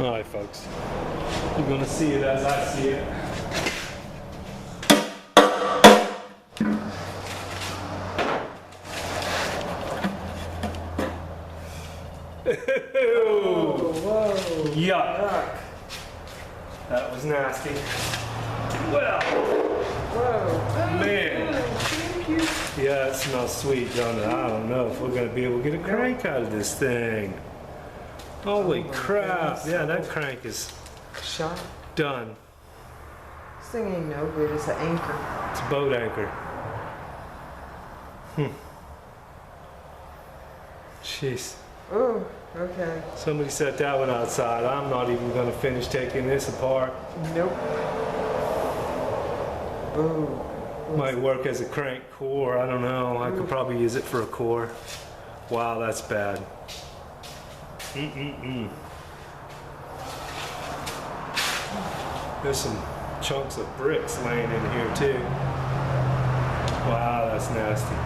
Alright folks, you're gonna see it as I see it. Oh, whoa. Yuck. That was nasty. Well, Whoa. man. Thank you. Yeah, it smells sweet, don't it? I don't know if we're gonna be able to get a crank out of this thing. Holy crap. goodness. Yeah, that crank is Shot. done. This thing ain't no good. It's an anchor. It's a boat anchor. Jeez. Oh, okay. Somebody set that one outside. I'm not even gonna finish taking this apart. Nope. Boom. Might work as a crank core. I don't know. I could probably use it for a core. Wow, that's bad. There's some chunks of bricks laying in here too. Wow, that's nasty.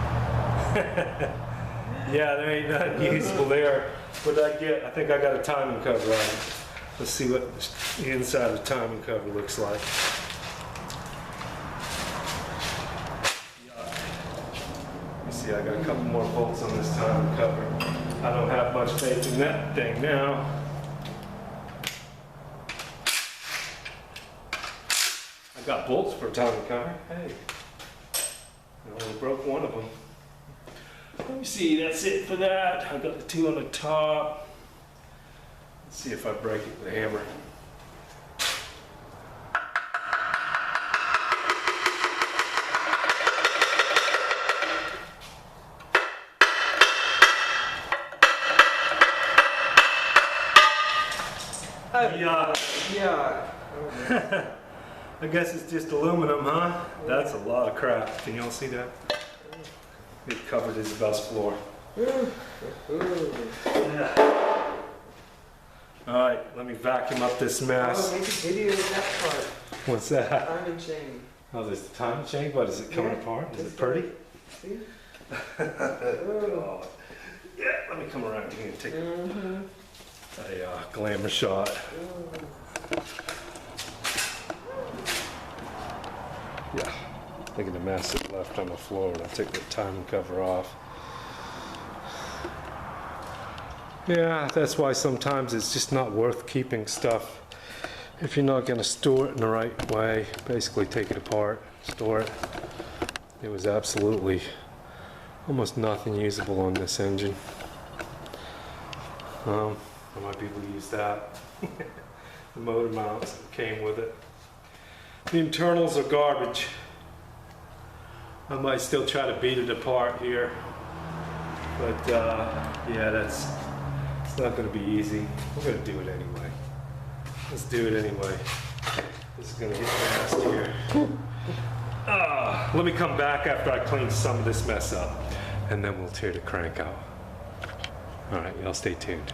Yeah, there ain't nothing useful there. What did I get? I think I got a timing cover on it. Let's see what the inside of the timing cover looks like. You see, I got a couple more bolts on this timing cover. I don't have much faith in that thing now. I got bolts for a timing cover. Hey, I only broke one of them. Let me see, that's it for that. I got the two on the top. Let's see if I break it with a hammer. Yeah. Yeah. I guess it's just aluminum, huh? That's a lot of crap. Can y'all see that? It covered Isabel's floor. Yeah. All right, let me vacuum up this mess. Oh, make a video of that part. What's that? Timing chain. Oh, there's the timing chain? What, is it coming Yeah. apart? Is It's it pretty? See? Oh. Yeah, let me come around here and take a glamour shot. Yeah, look at the mess that's left on the floor when I took the timing cover off. Yeah, that's why sometimes it's just not worth keeping stuff if you're not going to store it in the right way. Basically take it apart, store it. It was absolutely almost nothing usable on this engine. I might be able to use that. The motor mounts that came with it. The internals are garbage. I might still try to beat it apart here, but yeah, it's not going to be easy. We're going to do it anyway. Let's do it anyway. This is going to get nasty here. Let me come back after I clean some of this mess up, and then we'll tear the crank out. All right, y'all stay tuned.